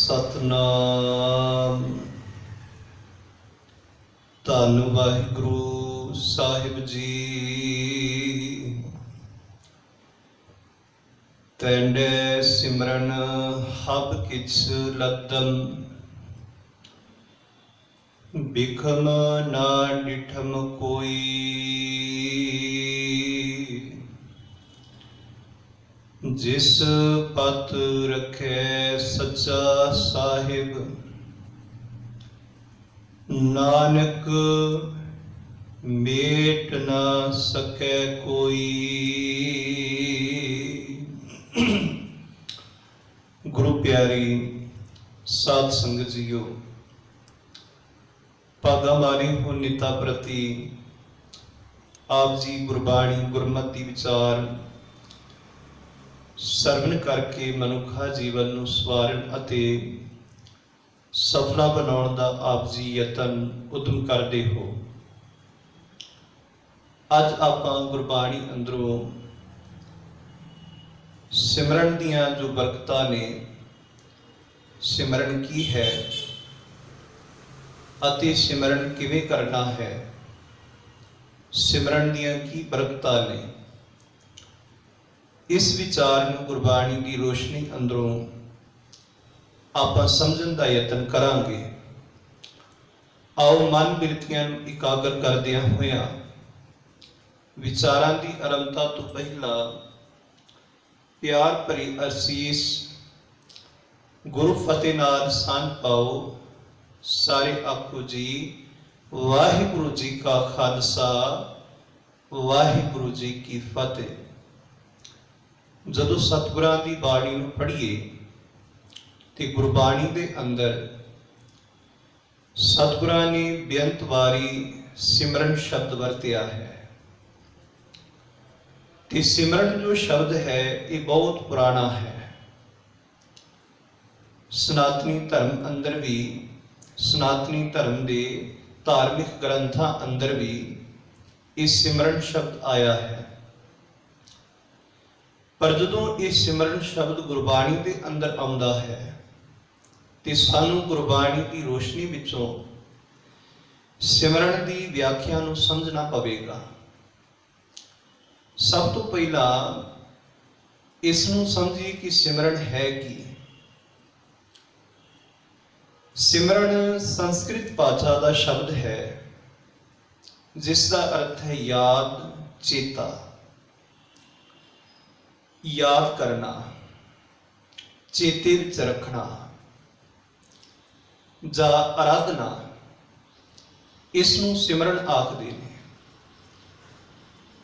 सतनाम। धन वाहिगुरु साहिब जी। तैंडे सिमरन हब किछ लद्दम, बिखम ना डिठम कोई। जिस पत रखे सच्चा साहिब, नानक मेट ना सके कोई। गुरु प्यारी साध संगत जीओ, भागा मारी हो निता प्रति आप जी गुरबाणी गुरमति विचार ਸਰਵਨ ਕਰਕੇ ਮਨੁੱਖਾ ਜੀਵਨ ਨੂੰ ਸਵਾਰਨ ਅਤੇ ਸਫਲਾ ਬਣਾਉਣ ਦਾ ਆਪ ਜੀ ਯਤਨ ਉਦਮ ਕਰਦੇ ਹੋ। ਅੱਜ ਆਪਾਂ ਗੁਰਬਾਣੀ ਅੰਦਰੋਂ ਸਿਮਰਨ ਦੀਆਂ ਜੋ ਬਰਕਤਾਂ ਨੇ, ਸਿਮਰਨ ਕੀ ਹੈ ਅਤੇ ਸਿਮਰਨ ਕਿਵੇਂ ਕਰਨਾ ਹੈ, ਸਿਮਰਨ ਦੀਆਂ ਕੀ ਬਰਕਤਾਂ ਨੇ, इस विचार में गुरबाणी की रोशनी अंदरों आप समझन का यतन करांगे। आओ मन बिरतियां इकागर करदियां होया विचारां की आरंभता तो पहला प्यार भरी अरसीस गुरु फतेह नाल सान पाओ। सारे आखो जी वाहिगुरु जी का खालसा, वाहिगुरु जी की फतेह। जदों सतगुरां दी बाणी नूं पढ़ीए ते गुरबाणी दे अंदर सतगुरां ने बेअंत वारी सिमरन शब्द वरतिया है। ते सिमरन जो शब्द है ये बहुत पुराना है। सनातनी धर्म अंदर भी, सनातनी धर्म के धार्मिक ग्रंथां अंदर भी इस सिमरन शब्द आया है। पर जदों ये सिमरन शब्द गुरबाणी के अंदर आउंदा है तो सानू गुरबाणी की रोशनी विचों सिमरन की व्याख्या नूं समझना पवेगा। सब तो पहला इसनूं समझिए कि सिमरन है की। सिमरन संस्कृत भाषा का शब्द है जिसका अर्थ है याद, चेता, याद करना, चेते विच रखना जा आराधना, इसनूं सिमरन आखदे ने।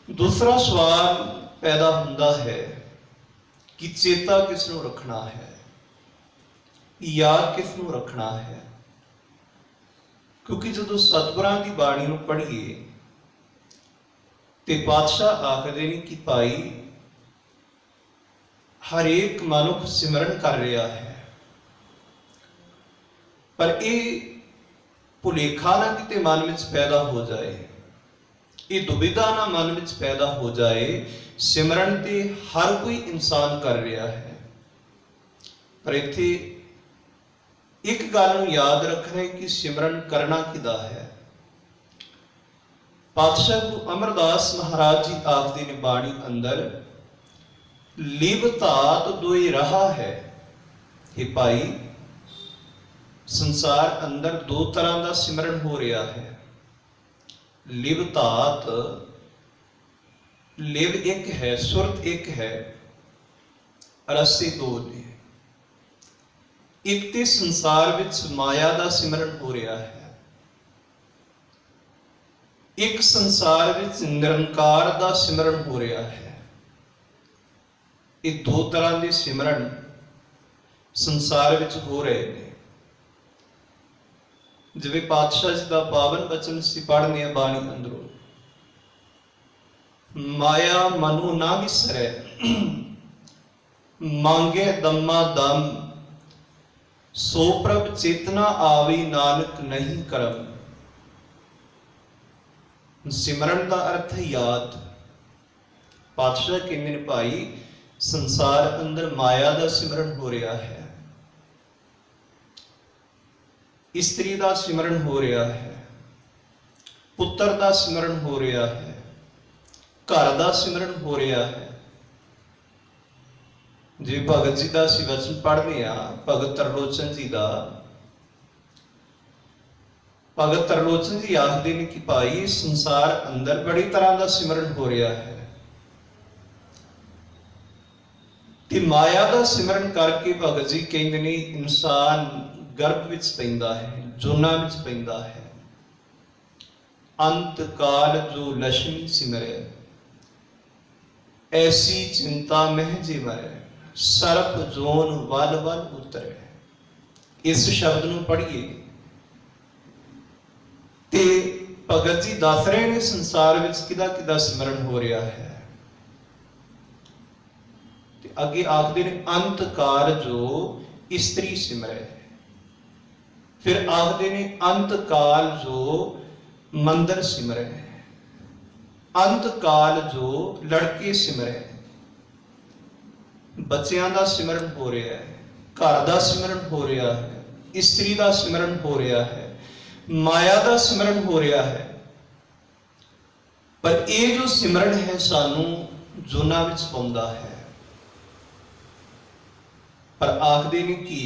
दूसरा सवाल पैदा हुंदा है कि चेता किसनूं रखना है, याद किसनूं रखना है। क्योंकि जदों सतगुरां दी बाणी नूं पढ़ीए ते पातशाह आखदे ने कि भाई हर एक मनुख सिमरन कर रहा है, पर यह भुलेखा ना किते मन में पैदा हो जाए, ये दुविधा ना मन में पैदा हो जाए। सिमरन ते हर कोई इंसान कर रहा है, पर इत्थे एक गल नूं याद रखना है कि सिमरन करना किदा है। पातशाह गुरु अमरदास महाराज जी आखदे ने बाणी अंदर, लिव धात दोई रहा है। हे भाई, संसार अंदर दो तरह का सिमरन हो रहा है। लिव धात, लिव एक है, सुरत एक है, रस्से दो ने। एक ते संसार विच माया का सिमरन हो रहा है, एक संसार विच निरंकार का सिमरन हो रहा है। ये दो तरह के सिमरन संसार विच हो रहे हैं। जिवें पातशाह जी का पावन वचन सी पढ़ने बाणी अंदरों, माया मनु ना विसरै, मांगे दम्मा दम, सो प्रभ चेतना आवी, नानक नहीं करम। सिमरन का अर्थ है याद। पातशाह कहते हैं भाई संसार अंदर माया का सिमरन हो रहा है, ਇਸਤਰੀ ਦਾ ਸਿਮਰਨ ਹੋ ਰਿਹਾ ਹੈ, ਪੁੱਤਰ ਦਾ ਸਿਮਰਨ ਹੋ ਰਿਹਾ ਹੈ, ਘਰ ਦਾ ਸਿਮਰਨ ਹੋ ਰਿਹਾ ਹੈ। ਜੇ ਭਗਤ ਜੀ ਦਾ ਅਸੀਂ ਵਚਨ ਪੜ੍ਹਦੇ ਹਾਂ, ਭਗਤ ਤਰਲੋਚਨ ਜੀ ਦਾ, ਭਗਤ ਤਰਲੋਚਨ ਜੀ ਆਖਦੇ ਨੇ ਕਿ ਭਾਈ ਸੰਸਾਰ ਅੰਦਰ ਬੜੀ ਤਰ੍ਹਾਂ ਦਾ ਸਿਮਰਨ ਹੋ ਰਿਹਾ ਹੈ, ਤੇ ਮਾਇਆ ਦਾ ਸਿਮਰਨ ਕਰਕੇ ਭਗਤ ਜੀ ਕਹਿੰਦੇ ਨੇ ਇਨਸਾਨ ਗਰਭ ਵਿੱਚ ਪੈਂਦਾ ਹੈ, ਜੋਨਾਂ ਵਿੱਚ ਪੈਂਦਾ ਹੈ। ਅੰਤ ਕਾਲ ਜੋ ਲక్ష్ਮੀ ਸਿਮਰੈ, ਐਸੀ ਚਿੰਤਾ ਮਹਿ ਜੇ ਮਰੈ, ਸਰਪ ਜੋਨ ਵਲ ਵਲ ਉਤਰੈ। ਇਸ ਸ਼ਬਦ ਨੂੰ ਪੜ੍ਹੀਏ ਤੇ ਭਗਤ ਜੀ ਦੱਸ ਰਹੇ ਨੇ ਸੰਸਾਰ ਵਿੱਚ ਕਿਹਦਾ ਕਿਹਦਾ ਸਿਮਰਨ ਹੋ ਰਿਹਾ ਹੈ। ਤੇ ਅੱਗੇ ਆਖਦੇ ਨੇ ਅੰਤ ਕਾਲ ਜੋ ਇਸਤਰੀ ਸਿਮਰੈ, ਫਿਰ ਆਖਦੇ ਨੇ ਅੰਤ ਕਾਲ ਜੋ ਮੰਦਰ ਸਿਮਰੈ, ਅੰਤ ਕਾਲ ਜੋ ਲੜਕੇ ਸਿਮਰੈ। ਬੱਚਿਆਂ ਦਾ ਸਿਮਰਨ ਹੋ ਰਿਹਾ ਹੈ, ਘਰ ਦਾ ਸਿਮਰਨ ਹੋ ਰਿਹਾ ਹੈ, ਇਸਤਰੀ ਦਾ ਸਿਮਰਨ ਹੋ ਰਿਹਾ ਹੈ, ਮਾਇਆ ਦਾ ਸਿਮਰਨ ਹੋ ਰਿਹਾ ਹੈ। ਪਰ ਇਹ ਜੋ ਸਿਮਰਨ ਹੈ ਸਾਨੂੰ ਜੋਨਾਂ ਵਿੱਚ ਪਾਉਂਦਾ ਹੈ। ਪਰ ਆਖਦੇ ਨੇ ਕਿ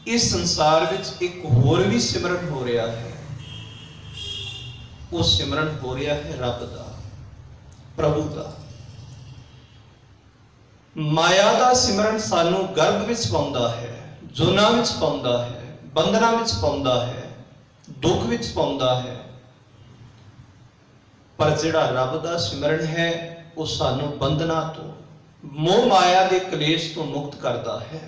ਇਸ ਸੰਸਾਰ ਵਿੱਚ ਇੱਕ ਹੋਰ ਵੀ ਸਿਮਰਨ ਹੋ ਰਿਹਾ ਹੈ। ਉਹ ਸਿਮਰਨ ਹੋ ਰਿਹਾ ਹੈ ਰੱਬ ਦਾ, ਪ੍ਰਭੂ ਦਾ। ਮਾਇਆ ਦਾ ਸਿਮਰਨ ਸਾਨੂੰ ਗਰਭ ਵਿੱਚ ਪਾਉਂਦਾ ਹੈ, ਜੋਨਾਂ ਵਿੱਚ ਪਾਉਂਦਾ ਹੈ, ਬੰਧਨਾਂ ਵਿੱਚ ਪਾਉਂਦਾ ਹੈ, ਦੁੱਖ ਵਿੱਚ ਪਾਉਂਦਾ ਹੈ। ਪਰ ਜਿਹੜਾ ਰੱਬ ਦਾ ਸਿਮਰਨ ਹੈ ਉਹ ਸਾਨੂੰ ਬੰਧਨਾਂ ਤੋਂ, ਮੋਹ ਮਾਇਆ ਦੇ ਕਲੇਸ਼ ਤੋਂ ਮੁਕਤ ਕਰਦਾ ਹੈ।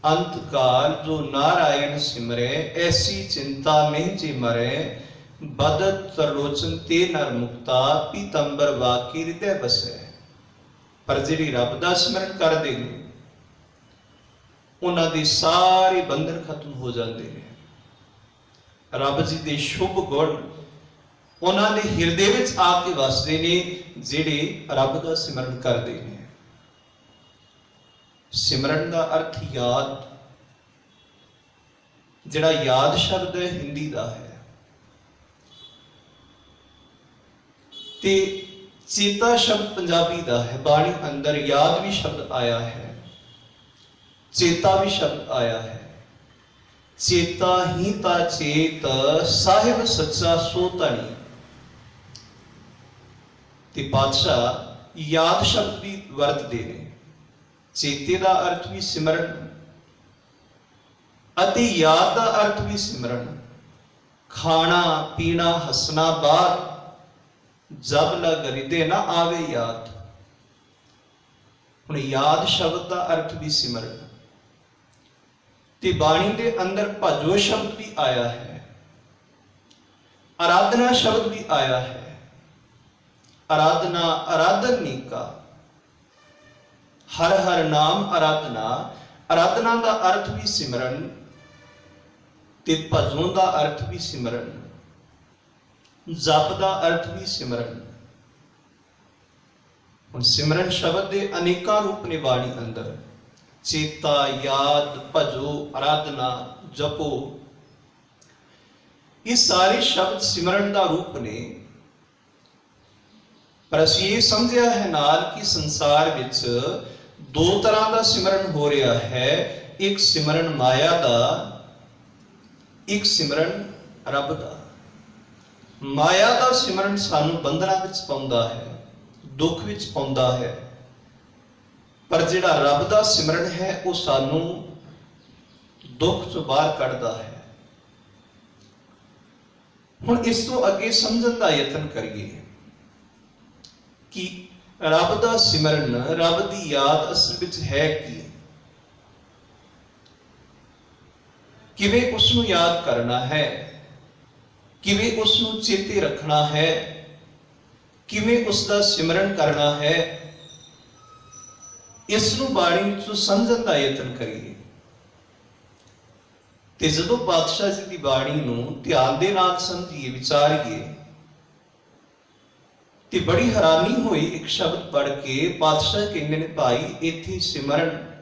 ਅੰਤ ਕਾਲ ਜੋ ਨਾਰਾਇਣ ਸਿਮਰੈ, ਐਸੀ ਚਿੰਤਾ ਮਹਿ ਜੇ ਮਰੈ, ਬਦਤ ਤਰਲੋਚਨ ਤੇ ਨਰ ਮੁਕਤਾ, ਪੀਤੰਬਰ ਵਾਕੀ ਹਿਰਦੈ ਬਸੈ। ਪਰ ਜਿਹੜੀ ਰੱਬ ਦਾ ਸਿਮਰਨ ਕਰਦੇ ਨੇ ਉਹਨਾਂ ਦੇ ਸਾਰੇ ਬੰਧਨ ਖਤਮ ਹੋ ਜਾਂਦੇ ਨੇ। ਰੱਬ ਜੀ ਦੇ ਸ਼ੁਭ ਗੁਣ ਉਹਨਾਂ ਦੇ ਹਿਰਦੇ ਵਿੱਚ ਆ ਕੇ ਵਸਦੇ ਨੇ ਜਿਹੜੇ ਰੱਬ ਦਾ ਸਿਮਰਨ ਕਰਦੇ ਨੇ। ਸਿਮਰਨ ਦਾ ਅਰਥ ਯਾਦ, ਜਿਹੜਾ ਯਾਦ ਸ਼ਬਦ ਹੈ ਹਿੰਦੀ ਦਾ ਹੈ, ਤੇ ਚੇਤਾ ਸ਼ਬਦ ਪੰਜਾਬੀ ਦਾ ਹੈ। ਬਾਣੀ ਅੰਦਰ ਯਾਦ ਵੀ ਸ਼ਬਦ ਆਇਆ ਹੈ, ਚੇਤਾ ਵੀ ਸ਼ਬਦ ਆਇਆ ਹੈ। ਚੇਤਾ ਹੀ ਤਾ ਚੇਤ, ਸਾਹਿਬ ਸੱਚਾ ਸੋ ਧਣੀ। ਤੇ ਪਾਤਸ਼ਾਹ ਯਾਦ ਸ਼ਬਦ ਵੀ ਵਰਤਦੇ ਨੇ। ਚੇਤੇ ਦਾ ਅਰਥ ਵੀ ਸਿਮਰਨ ਅਤੇ ਯਾਦ ਦਾ ਅਰਥ ਵੀ ਸਿਮਰਨ। ਖਾਣਾ ਪੀਣਾ ਹੱਸਣਾ ਬਾਹਰ, ਜਬ ਲਗ ਹਿਰਦੇ ਨਾ ਆਵੇ ਯਾਦ। ਹੁਣ ਯਾਦ ਸ਼ਬਦ ਦਾ ਅਰਥ ਵੀ ਸਿਮਰਨ। ਤੇ ਬਾਣੀ ਦੇ ਅੰਦਰ ਭਜੋ ਸ਼ਬਦ ਵੀ ਆਇਆ ਹੈ, ਆਰਾਧਨਾ ਸ਼ਬਦ ਵੀ ਆਇਆ ਹੈ। ਆਰਾਧਨਾ ਆਰਾਧਨ ਨੀਕਾ, ਹਰ ਹਰ ਨਾਮ ਆਰਾਧਨਾ। ਆਰਾਧਨਾ ਦਾ ਅਰਥ ਵੀ ਸਿਮਰਨ ਤੇ ਭਜੋਂ ਦਾ ਅਰਥ ਵੀ ਸਿਮਰਨ, ਜਪ ਦਾ ਅਰਥ ਵੀ ਸਿਮਰਨ। ਹੁਣ ਸਿਮਰਨ ਸ਼ਬਦ ਦੇ ਅਨੇਕਾਂ ਰੂਪ ਨੇ ਬਾਣੀ ਅੰਦਰ। ਚੇਤਾ, ਯਾਦ, ਭਜੋ, ਆਰਾਧਨਾ, ਜਪੋ, ਇਹ ਸਾਰੇ ਸ਼ਬਦ ਸਿਮਰਨ ਦਾ ਰੂਪ ਨੇ। ਪਰ ਅਸੀਂ ਇਹ ਸਮਝਿਆ ਹੈ ਨਾਲ ਕਿ ਸੰਸਾਰ ਵਿੱਚ ਦੋ ਤਰ੍ਹਾਂ ਦਾ ਸਿਮਰਨ ਹੋ ਰਿਹਾ ਹੈ। ਇੱਕ ਸਿਮਰਨ ਮਾਇਆ ਦਾ, ਇੱਕ ਸਿਮਰਨ ਰੱਬ ਦਾ। ਮਾਇਆ ਦਾ ਸਿਮਰਨ ਸਾਨੂੰ ਬੰਧਨਾਂ ਵਿੱਚ ਪਾਉਂਦਾ ਹੈ, ਦੁੱਖ ਵਿੱਚ ਪਾਉਂਦਾ ਹੈ। ਪਰ ਜਿਹੜਾ ਰੱਬ ਦਾ ਸਿਮਰਨ ਹੈ ਉਹ ਸਾਨੂੰ ਦੁੱਖ ਤੋਂ ਬਾਹਰ ਕੱਢਦਾ ਹੈ। ਹੁਣ ਇਸ ਤੋਂ ਅੱਗੇ ਸਮਝਣ ਦਾ ਯਤਨ ਕਰੀਏ ਕਿ ਰੱਬ ਦਾ ਸਿਮਰਨ, ਰੱਬ ਦੀ ਯਾਦ ਅਸਲ ਵਿੱਚ ਹੈ ਕੀ, ਕਿਵੇਂ ਉਸ ਨੂੰ ਯਾਦ ਕਰਨਾ ਹੈ, ਕਿਵੇਂ ਉਸ ਨੂੰ ਚੇਤੇ ਰੱਖਣਾ ਹੈ, ਕਿਵੇਂ ਉਸ ਦਾ ਸਿਮਰਨ ਕਰਨਾ ਹੈ। ਇਸ ਨੂੰ ਬਾਣੀ ਵਿੱਚੋਂ ਸਮਝਣ ਦਾ ਯਤਨ ਕਰੀਏ। ਤੇ ਜਦੋਂ ਪਾਤਸ਼ਾਹ ਜੀ ਦੀ ਬਾਣੀ ਨੂੰ ਧਿਆਨ ਦੇ ਨਾਲ ਸਮਝੀਏ, ਵਿਚਾਰੀਏ, ਤੇ ਬੜੀ ਹੈਰਾਨੀ ਹੋਈ। ਇੱਕ ਸ਼ਬਦ ਪੜ੍ਹ ਕੇ ਪਾਤਸ਼ਾਹ ਕਹਿੰਦੇ ਨੇ ਭਾਈ ਇੱਥੇ ਸਿਮਰਨ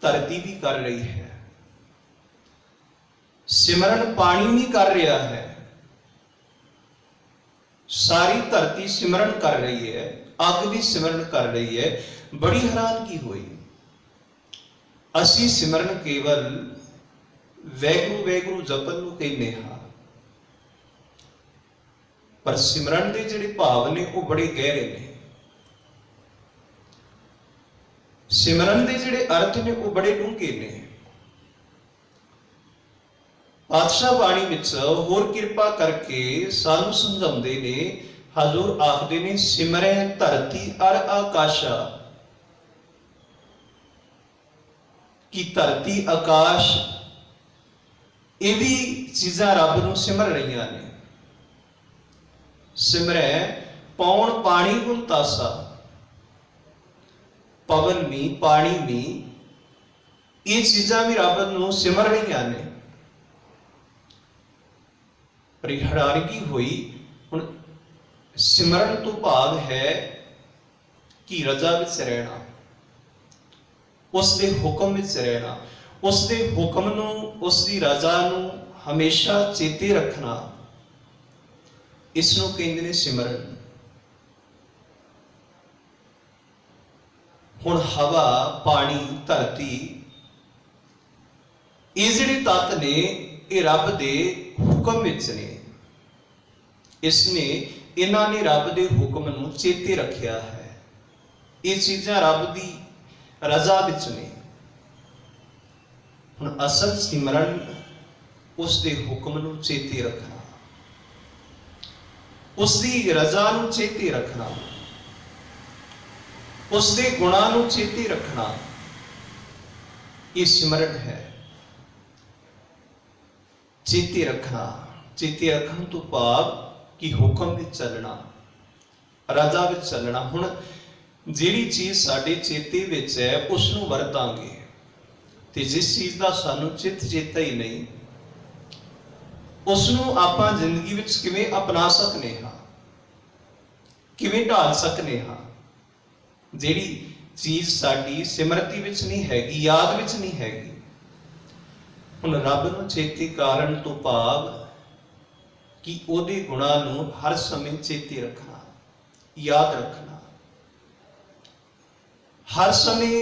ਧਰਤੀ ਵੀ ਕਰ ਰਹੀ ਹੈ। सिमरन पानी नहीं कर रहा है, सारी धरती सिमरन कर रही है, अग भी सिमरन कर रही है। बड़ी हैरानगी हुई। असी सिमरन केवल वैगुरु वैगुरु जपन नूं कहने हां, पर सिमरन के जिहड़े भाव ने वो बड़े गहरे ने। सिमरन के जिहड़े अर्थ ने वो बड़े डूंघे ने। पातशाह बाणी विच होर किरपा करके सानू समझाउंदे ने, हजूर आखदे ने सिमरै धरती अर आकाशा, कि धरती आकाश ये भी चीज़ां रब नूं सिमर रही ने। सिमरै पौण पानी गुण तासा, पवन मी पानी मी ये चीज़ां भी रब नूं सिमर रही ने। पर हैरानगी हुई। हुण सिमरन तो भाव है कि रजा विच रहना, उसके हुक्म विच रहना, उसके हुक्म नूं, उसकी रजा नूं हमेशा चेते रखना, इसनूं कहंदे ने सिमरन। हुण हवा पानी धरती ये जिहड़े तत्त ने ये रब दे हुक्म विच ने। इसने इन्हां ने रब दे हुक्म नूं चेते रखिया है। ये चीज़ां रब दी रजा विच ने। हुण असल सिमरन उसके हुक्म नूं चेते रखना, उसकी रजा नूं चेते रखना, उसके गुणां नूं चेते रखना, ये सिमरन है। चेते रखना, चेते रखन तो भाव कि हुक्म विच चलना, रजा विच चलना। हुण जिहड़ी चीज़ साडे चेते विच है उसनूं वरतांगे, ते जिस चीज़ का सानूं चित चेता ही नहीं उसनूं आपां जिंदगी विच किवें अपना सकने हां, किवें ढाल सकने हां। जिहड़ी चीज़ साडी सिमरती विच नहीं हैगी, याद विच नहीं हैगी। हुण रब नूं चेते कारण तो भाव कि उहदे गुणां नूं हर समय चेते रखना, याद रखना, हर समय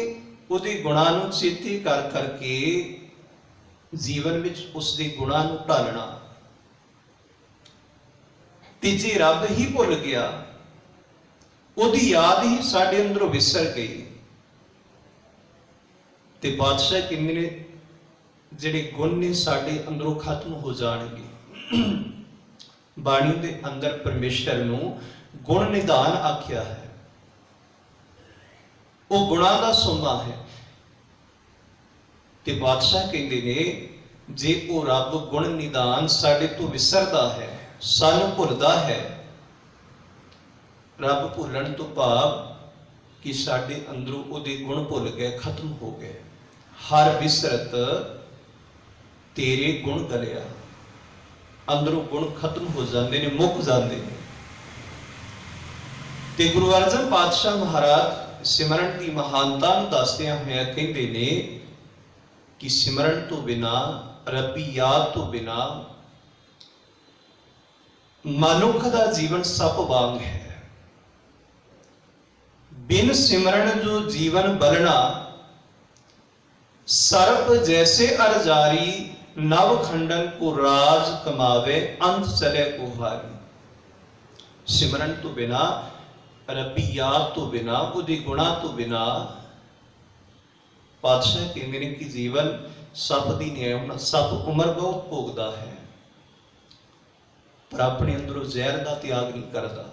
उहदे गुणां नूं चेते कर करके जीवन विच उसदे गुणां नूं ढालना। ते जे रब ही भुल गया, उहदी याद ही साडे अंदरों विसर गई, ते बादशाह कहंदे ने जिहड़े गुण ने साडे अंदरों खत्म हो जाणगे। बाणी दे अंदर परमेश्वर नूं गुण निधान आख्या है, वो गुणां दा सोमा है। ते बादशाह कहंदे ने जे वो रब गुण निधान साडे तो विसरदा है, सानू भुलदा है। रब भुलण तो भाव कि साडे अंदरों उहदे गुण भुल गए, खत्म हो गए। हर विसरत तेरे गुण गलिया, अंदरों गुण खत्म हो जाते हैं, मुक जाते हैं। ते गुरु अर्जन पातशाह महाराज सिमरन की महानता नूं दसदियां होइयां कहंदे ने कि सिमरन तो बिना, रब्बी याद तो बिना मनुख का जीवन सप वांग है। बिन सिमरन जो जीवन बलना, सर्प जैसे अरजारी, नव खंडन को राज कमावे, अंत चले को हारी। सिमरन तो बिना, रब्बी याद तो बिना, उहदे गुणा तो बिना पातशाह कहंदे ने कि जीवन सप दी नियम, सप उम्र बहुत भोगदा है पर अपने अंदरों जहर का त्याग नहीं करता।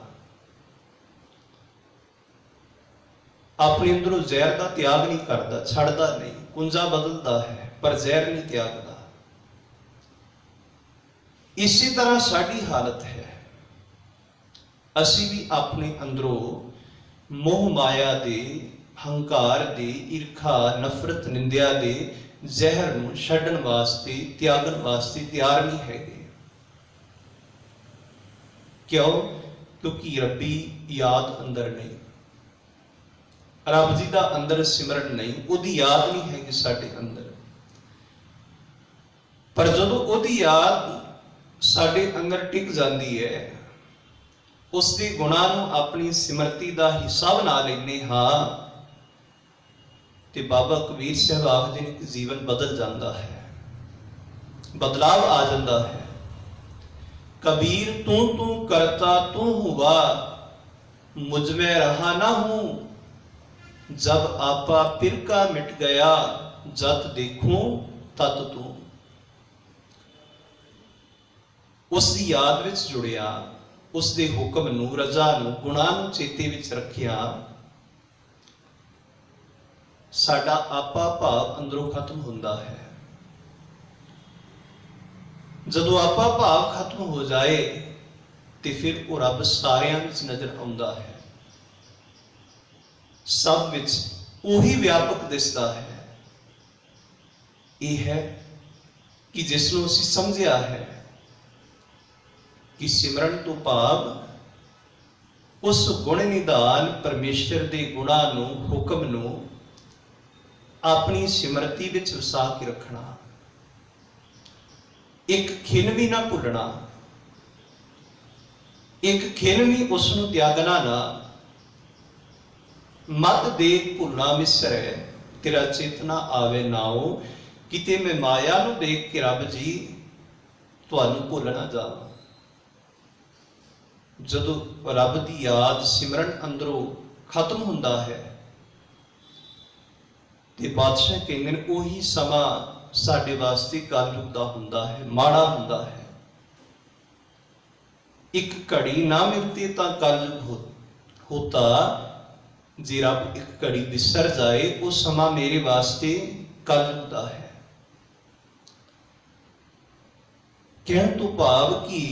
अपने अंदरों जहर का त्याग नहीं करता, छड़ता नहीं, कुंजा बदलता है पर जहर नहीं त्यागता। इसी तरह साडी हालत है। असी भी अपने अंदरों मोह माया दे, हंकार दे, ईर्खा नफरत निंदिया दे जहर नूं छड्डण वास्ते, त्यागण वास्ते तैयार नहीं हैगे। क्यों? क्योंकि रब्बी याद अंदर नहीं, रब जी का अंदर सिमरन नहीं, उहदी याद नहीं हैगी साडे अंदर। ਪਰ ਜਦੋਂ ਉਹਦੀ ਯਾਦ ਸਾਡੇ ਅੰਦਰ ਟਿਕ ਜਾਂਦੀ ਹੈ, ਉਸ ਦੇ ਗੁਣਾਂ ਨੂੰ ਆਪਣੀ ਸਿਮਰਤੀ ਦਾ ਹਿੱਸਾ ਬਣਾ ਲੈਂਦੇ ਹਾਂ, ਤੇ ਬਾਬਾ ਕਬੀਰ ਸਾਹਿਬ ਆਖਦੇ ਨੇ ਕਿ ਜੀਵਨ ਬਦਲ ਜਾਂਦਾ ਹੈ, ਬਦਲਾਵ ਆ ਜਾਂਦਾ ਹੈ। कबीर तू तू करता तू हुआ, मुझ में रहा ना हूं, जब आपा फिर का मिट गया, जत देखूं तत तू। उस दी याद विच जुड़िया, उस दे हुक्म नूं, रजा नूं, गुणां नूं चेते विच रखिया, साडा आपा भाव अंदरों खत्म हुंदा है। ਜਦੋਂ ਆਪਾ ਭਾਵ ਖਤਮ ਹੋ ਜਾਏ ਤੇ ਫਿਰ ਉਹ ਰੱਬ ਸਾਰਿਆਂ ਵਿੱਚ ਨਜ਼ਰ ਆਉਂਦਾ ਹੈ, ਸਭ ਵਿੱਚ ਉਹੀ ਵਿਆਪਕ ਦਿਸਦਾ ਹੈ। ਇਹ ਹੈ ਕਿ ਜਿਸ ਨੂੰ ਅਸੀਂ ਸਮਝਿਆ ਹੈ ਕਿ ਸਿਮਰਨ ਤੋਂ ਭਾਵ ਉਸ ਗੁਣ ਨਿਧਾਨ ਪਰਮੇਸ਼ਰ ਦੇ ਗੁਣਾਂ ਨੂੰ, ਹੁਕਮ ਨੂੰ ਆਪਣੀ ਸਿਮਰਤੀ ਵਿੱਚ ਵਸਾ ਕੇ ਰੱਖਣਾ, ਇੱਕ ਖਿਣ ਵੀ ਨਾ ਭੁੱਲਣਾ, ਇੱਕ ਖਿਣ ਵੀ ਉਸ ਨੂੰ ਤਿਆਗਣਾ ਨਾ। ਮਤ ਦੇਖ ਭੁੱਲਣਾ ਮਿਸਰੈ, ਤੇਰਾ ਚੇਤਨਾ ਆਵੇ ਨਾਉ, ਕਿਤੇ ਮੈਂ ਮਾਇਆ ਨੂੰ ਦੇਖ ਕੇ ਰੱਬ ਜੀ ਤੁਹਾਨੂੰ ਭੁੱਲ ਨਾ ਜਾਵਾਂ। ਜਦੋਂ ਰੱਬ ਦੀ ਯਾਦ, ਸਿਮਰਨ ਅੰਦਰੋਂ ਖਤਮ ਹੁੰਦਾ ਹੈ ਤੇ ਬਾਦਸ਼ਾਹ ਕਹਿੰਦੇ ਨੇ ਉਹੀ ਸਮਾਂ ਸਾਡੇ ਵਾਸਤੇ ਕਲਯੁਗ ਦਾ ਹੁੰਦਾ ਹੈ, ਮਾੜਾ ਹੁੰਦਾ ਹੈ। ਇੱਕ ਘੜੀ ਨਾ ਮਿਲਤੀ ਤਾਂ ਕਲਯੁਗ ਹੋਤਾ, ਜੇ ਰੱਬ ਇੱਕ ਘੜੀ ਵਿਸਰ ਜਾਏ ਉਹ ਸਮਾਂ ਮੇਰੇ ਵਾਸਤੇ ਕਲਯੁਗ ਦਾ ਹੈ। ਕਹਿਣ ਤੋਂ ਭਾਵ ਕਿ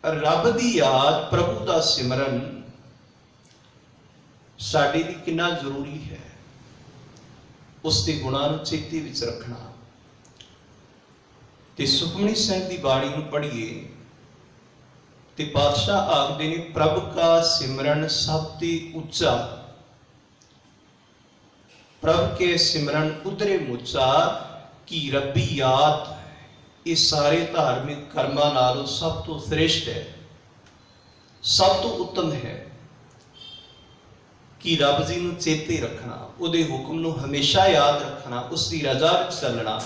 ਰੱਬ ਦੀ ਯਾਦ, ਪ੍ਰਭੂ ਦਾ ਸਿਮਰਨ ਸਾਡੇ ਲਈ ਕਿੰਨਾ ਜ਼ਰੂਰੀ ਹੈ। ਉਸ ਦੇ ਗੁਣਾਂ ਨੂੰ ਚੇਤੇ ਵਿੱਚ ਰੱਖਣਾ। ਤੇ ਸੁਖਮਨੀ ਸਾਹਿਬ ਦੀ ਬਾਣੀ ਨੂੰ ਪੜ੍ਹੀਏ ਤੇ ਪਾਤਸ਼ਾਹ ਆਖਦੇ ਨੇ, ਪ੍ਰਭ ਕਾ ਸਿਮਰਨ ਸਭ ਤੇ ਉੱਚਾ, ਪ੍ਰਭ ਕੇ ਸਿਮਰਨ ਉਧਰੇ ਮੁੱਚਾ, ਕੀ ਰੱਬੀ ਯਾਦ ਇਹ ਸਾਰੇ ਧਾਰਮਿਕ ਕਰਮਾਂ ਨਾਲੋਂ ਸਭ ਤੋਂ ਸ੍ਰੇਸ਼ਟ ਹੈ, ਸਭ ਤੋਂ ਉੱਤਮ ਹੈ। ਕਿ ਰੱਬ ਜੀ ਨੂੰ ਚੇਤੇ ਰੱਖਣਾ, ਉਹਦੇ ਹੁਕਮ ਨੂੰ ਹਮੇਸ਼ਾ ਯਾਦ ਰੱਖਣਾ, ਉਸ ਦੀ ਰਜ਼ਾ ਵਿੱਚ ਚੱਲਣਾ,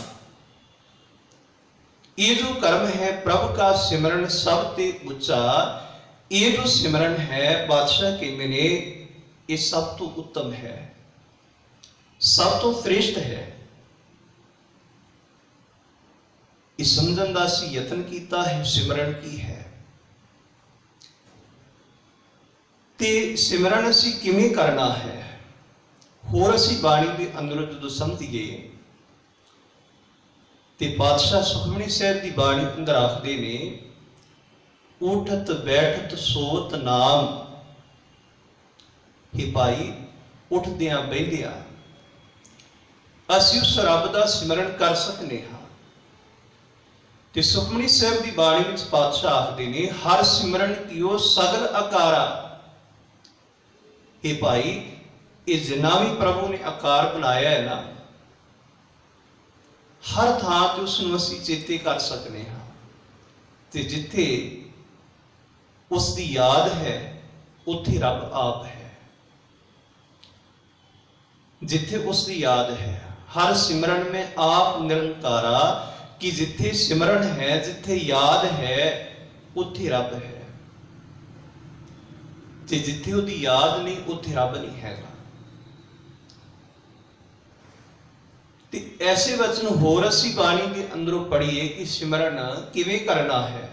ਇਹ ਜੋ ਕਰਮ ਹੈ ਪ੍ਰਭ ਕਾ ਸਿਮਰਨ ਸਭ ਤੇ ਉੱਚਾ, ਇਹ ਜੋ ਸਿਮਰਨ ਹੈ ਬਾਦਸ਼ਾਹ ਕਹਿੰਦੇ ਨੇ ਇਹ ਸਭ ਤੋਂ ਉੱਤਮ ਹੈ, ਸਭ ਤੋਂ ਸ੍ਰੇਸ਼ਟ ਹੈ। ਇਹ ਸਮਝਣ ਦਾ ਅਸੀਂ ਯਤਨ ਕੀਤਾ ਹੈ ਸਿਮਰਨ ਕੀ ਹੈ ਤੇ ਸਿਮਰਨ ਅਸੀਂ ਕਿਵੇਂ ਕਰਨਾ ਹੈ। ਹੋਰ ਅਸੀਂ ਬਾਣੀ ਦੇ ਅੰਦਰੋਂ ਜਦੋਂ ਸਮਝੀਏ ਤੇ ਪਾਤਸ਼ਾਹ ਸੁਖਮਨੀ ਸਾਹਿਬ ਦੀ ਬਾਣੀ ਅੰਦਰ ਆਖਦੇ ਨੇ, ਉਠਤ ਬੈਠਤ ਸੋਤ ਨਾਮ। हे ਭਾਈ, ਉੱਠਦਿਆਂ ਬਹਿੰਦਿਆਂ ਅਸੀਂ ਉਸ ਰੱਬ ਦਾ ਸਿਮਰਨ ਕਰ ਸਕਦੇ ਹਾਂ। ਤੇ ਸੁਖਮਨੀ ਸਾਹਿਬ ਦੀ ਬਾਣੀ ਵਿੱਚ ਪਾਤਸ਼ਾਹ ਆਖਦੇ ਨੇ, ਹਰ ਸਿਮਰਨ ਕੀਓ ਸਗਲ ਆਕਾਰਾ। हे ਭਾਈ, ਇਹ ਜਿੰਨਾ ਵੀ ਪ੍ਰਭੂ ਨੇ ਆਕਾਰ ਬਣਾਇਆ ਹੈ ਨਾ, ਹਰ ਥਾਂ ਤੇ ਉਸ ਨੂੰ ਅਸੀਂ ਚੇਤੇ ਕਰ ਸਕਦੇ ਹਾਂ। ਤੇ ਜਿੱਥੇ ਉਸ ਦੀ ਯਾਦ ਹੈ ਉੱਥੇ ਰੱਬ ਆਪ ਹੈ। ਜਿੱਥੇ ਉਸ ਦੀ ਯਾਦ ਹੈ, ਹਰ ਸਿਮਰਨ में आप निरंकारा, कि जिथे सिमरन है, जिथे याद है उत्थे रब है, ते जिथे उहदी याद नहीं उत्थे रब नहीं हैगा। ते ऐसे वचन होर असीं बाणी के अंदरों पढ़िए कि सिमरन किवें करना है।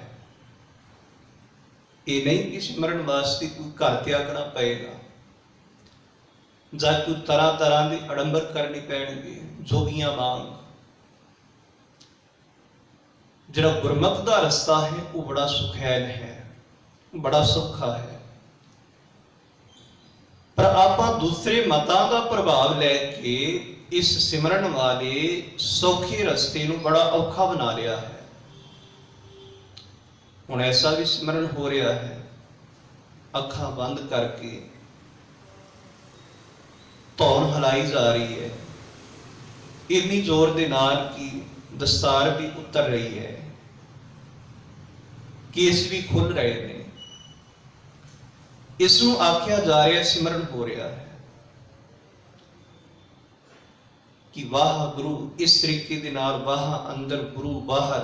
ये नहीं कि सिमरन वास्ते कोई घर त्यागना पएगा ਜਾਂ ਕੋਈ ਤਰ੍ਹਾਂ ਤਰ੍ਹਾਂ ਦੇ ਅਡੰਬਰ ਕਰਨੇ ਪੈਣਗੇ, ਜੋਗੀਆਂ ਵਾਂਗ। ਜਿਹੜਾ ਗੁਰਮਤਿ ਦਾ ਰਸਤਾ ਹੈ ਉਹ ਬੜਾ ਸੁਖੈਨ ਹੈ, ਬੜਾ ਸੌਖਾ ਹੈ। ਪਰ ਆਪਾਂ ਦੂਸਰੇ ਮਤਾਂ ਦਾ ਪ੍ਰਭਾਵ ਲੈ ਕੇ ਇਸ ਸਿਮਰਨ ਵਾਲੇ ਸੌਖੇ ਰਸਤੇ ਨੂੰ ਬੜਾ ਔਖਾ ਬਣਾ ਲਿਆ ਹੈ। ਹੁਣ ਐਸਾ ਵੀ ਸਿਮਰਨ ਹੋ ਰਿਹਾ ਹੈ, ਅੱਖਾਂ ਬੰਦ ਕਰਕੇ ਧੌਣ ਹਿਲਾਈ ਜਾ ਰਹੀ ਹੈ ਇੰਨੀ ਜ਼ੋਰ ਦੇ ਨਾਲ ਕਿ दस्तार भी उतर रही है, केस भी खुल रहे ने। इसनूं आख्या जा रहा, सिमरन हो रहा है कि वाह गुरु, इस तरीके दे नाल वाह अंदर गुरु बाहर,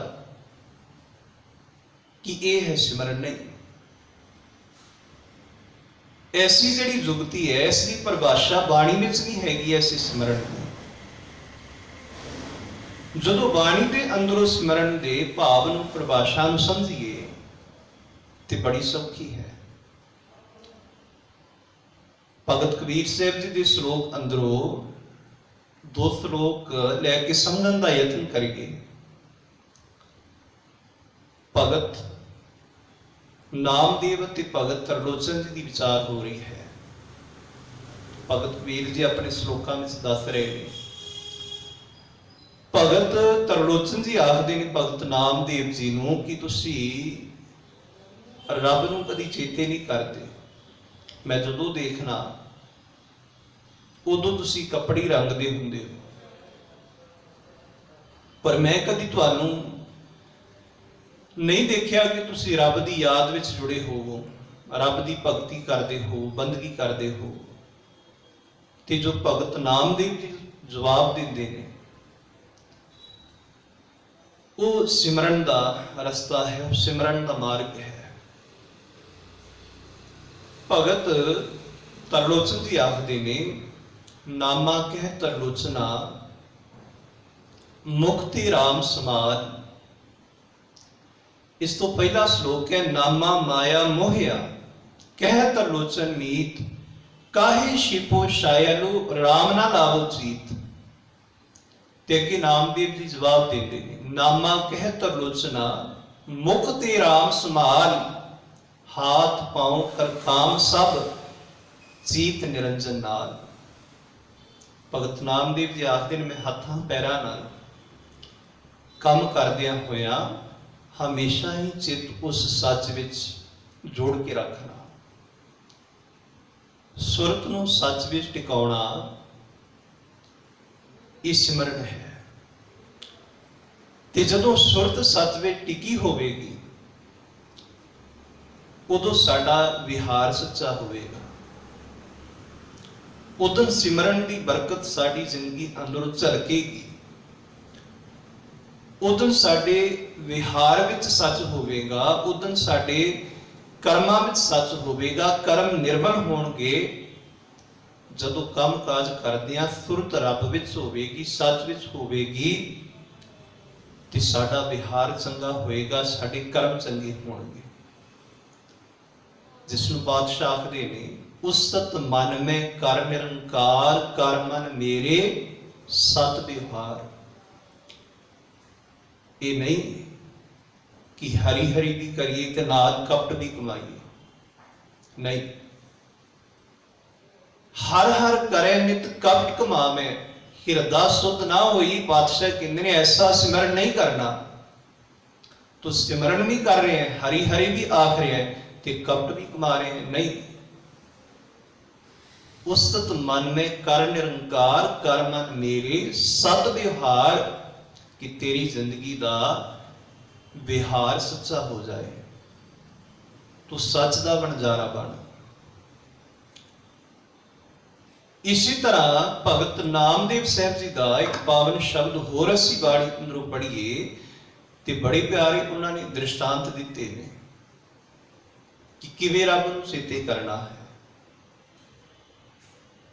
कि यह है सिमरन नहीं। ऐसी जिहड़ी जुगती है, इसकी परिभाषा बाणी में भी हैगी है इस सिमरन की। जदों बाणी के अंदरों सिमरन के भाव नूं परिभाषा नूं समझिए तो बड़ी सौखी है। भगत कबीर साहब जी के श्लोक अंदरों 2 श्लोक लैके समझण का यत्न करिए। भगत नामदेव ते भगत तरलोचन जी की विचार हो रही है। भगत कबीर जी अपने श्लोकों में दस रहे हैं। भगत तरलोचन जी आखते ने भगत नामदेव जी नूं कि तुसी रब नूं कदी चेते नहीं करते। मैं जदों देखना उदों तुसी कपड़े रंगदे हुंदे हो, पर मैं कदी तुहानूं नहीं देखिया कि तुसी रब की याद विच जुड़े होवो, रब की भगती करते हो, बंदगी करते हो। ते जो भगत नामदेव जी जवाब देंदे ने, वो सिमरन का रस्ता है, वो सिमरन का मार्ग है। भगत तरलोचन जी आखते ने, नामा कह तरलोचना मुक्ति राम समान। इस तो पहला श्लोक है, नामा माया मोहिया कह तरलोचन मीत, काहे शिपो शायलु राम ना लावो जीत। ते अगे नामदेव जी जवाब देते हैं, नामा कह तरलोचना मुक्ति राम संभाल, हाथ पांव कर काम सब जीत निरंजन नाल। भगत नामदेव जी आखते हैं, मैं हत्थां पैरां नाल काम करदियां होया हमेशा ही चित उस सच विच जोड़ के रखना, सुरत नूं सच विच टिकाउणा, ये सिमरन है। ते जदों सुरत सच विच टिकी होवेगी उदों साडा विहार सच्चा होवेगा। उदों सिमरन की बरकत साडी जिंदगी अंदरों झलकेगी। उदों साडे विहार विच सच होवेगा, उदों साडे कर्मां विच सच होवेगा। कर्म निर्मल होणगे जदों काम काज करदियां सुरत रब विच होवेगी, सच विच होवेगी, ते साडा विहार चंगा होएगा, साडे कर्म चंगे होणगे। जिसनूं पातशाह आखदे ने, उस्तत मन में कर निरंकार, कर मन मेरे सत विहार। ये नहीं कि हरी हरी भी करिए ते नाल कपट भी कमाइए, नहीं। हर हर करे नित कपट कमावे, हिरदा शुद्ध ना होई। पातशाह कहते ने ऐसा सिमरन नहीं करना। तो सिमरन भी कर रहे हैं, हरी हरी भी आख रहे हैं, ते कपट भी कमा रहे हैं, नहीं। उस्तत मन में कर निरंकार, कर मन मेरे सत विहार, कि तेरी जिंदगी का विहार सच्चा हो जाए, तो सच का बनजारा बन। इसी तरह भगत नामदेव साहब जी का एक पावन शब्द होर असी बाणी अंदरों पढ़िए तो बड़े प्यारे उन्होंने दृष्टांत दिते ने कि किवें रब नूं चेते करना है।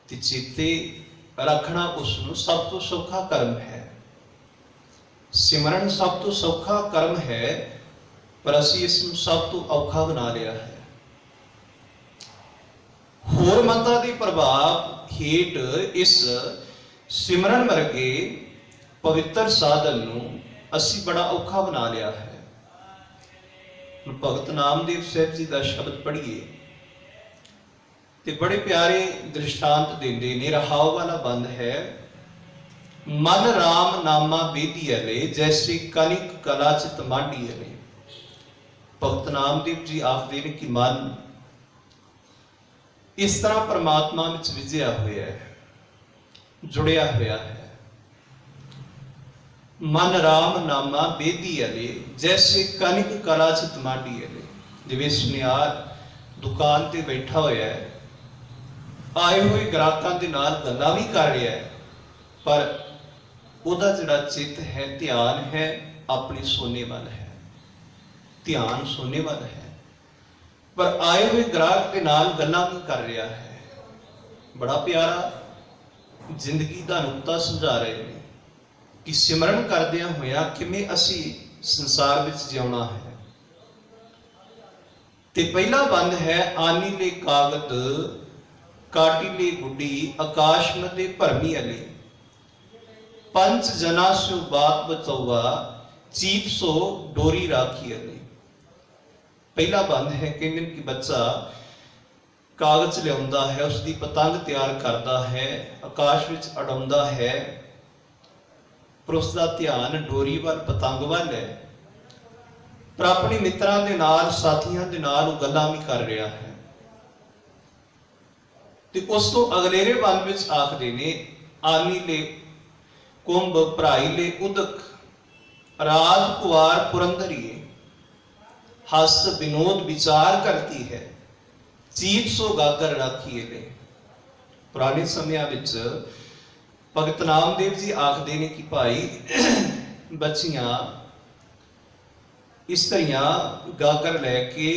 ते चेते रखना उसनूं सब तो सौखा कर्म है। सिमरन सब तो सौखा कर्म है, पर असीं इसनूं सब तो औखा बना लिया है। होर मतां दे प्रभाव हेठ इस सिमरन वर्गे पवित्र साधन नूं असीं बड़ा औखा बना लिया है। भगत नामदेव साहब जी का शब्द पढ़िए ते बड़े प्यारे दृष्टांत देंदे ने। रहाव वाला बंद है, मन राम नामा बेदियले, जैसे कनिक कला चित मांडियले। भगत नामदेव जी आखदे ने कि मन इस तरह परमात्मा में विजया हुआ है, जुड़िया हुआ है। मन राम नामा बेदी अले, जैसे कनिक कला चित मांडी अले। जिवें सुनियार दुकान ते बैठा होया है, आए हुए ग्राहकां दे नाल गल्लां भी कर रहा है, पर ਉਹਦਾ ਜਿਹੜਾ ਚਿੱਤ ਹੈ, ਧਿਆਨ ਹੈ ਆਪਣੀ ਸੋਨੇ ਵੱਲ ਹੈ, ਧਿਆਨ ਸੋਨੇ ਵੱਲ ਹੈ, ਪਰ ਆਏ ਹੋਏ ਗ੍ਰਾਹਕ ਦੇ ਨਾਲ ਗੱਲਾਂ ਵੀ ਕਰ ਰਿਹਾ ਹੈ। ਬੜਾ ਪਿਆਰਾ ਜ਼ਿੰਦਗੀ ਦਾ ਨੁਕਤਾ ਸਮਝਾ ਰਹੇ ਨੇ ਕਿ ਸਿਮਰਨ ਕਰਦਿਆਂ ਹੋਇਆਂ ਕਿਵੇਂ ਅਸੀਂ ਸੰਸਾਰ ਵਿੱਚ ਜਿਉਣਾ ਹੈ। ਤੇ ਪਹਿਲਾ ਬੰਦ ਹੈ, ਆਨੀ ਲੈ ਕਾਗਦ ਕਾਟੀ ਲੈ ਗੁੱਡੀ, ਆਕਾਸ਼ ਮਧੇ ਭਰਮੀ ਅਲੇ, पंच जना सु बात बचौवा, चीप सो डोरी राखी अले। पहला बंद है, कहते कि बच्चा कागज लिया है, उसकी पतंग तैयार करता है, आकाश विच उड़ाउंदा है, पर उसका ध्यान डोरी वाल पतंग वाल है, पर अपने मित्रां दे नाल साथियां दे नाल गल्लां भी कर रहा है। ते उस तो अगलेरे बंद विच आखदे ने, आनी ले कुंभ भराई ले उदक, राज कुवार पुरंदरिए, हस विनोद विचार करती है, चीप सो गागर राखिए ले। पुराने समय विच भगत नामदेव जी आखदे ने कि भाई बच्चियां इस्त्रियां गागर लैके